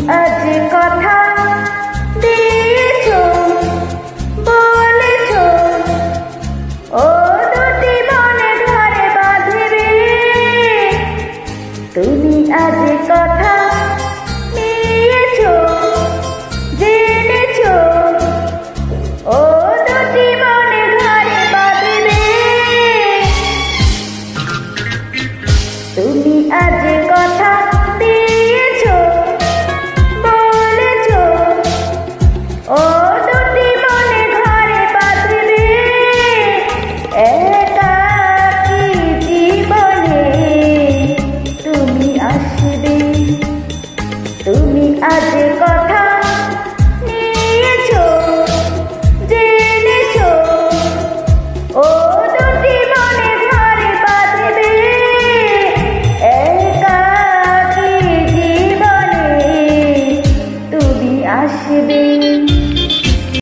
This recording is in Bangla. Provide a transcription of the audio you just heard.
আজ কথা দিয়েছ, বলেছ ও দুটি মনে ঘরে বাঁধবে। তুমি আজ কথা নিয়েছ, জেনেছ ও দুটি মনে ঘরে বাঁধবে। তুমি আজ কথা দিয়েছ, বলেছ ও দুটি মনে ঘরে বাঁধবে। একাকী জীবনে তুমি আসবে। তুমি আজ কথা নিয়েছ, জেনেছ ও দুটি মনে ঘরে বাঁধবে। একাকী জীবনে তুমি আসবে।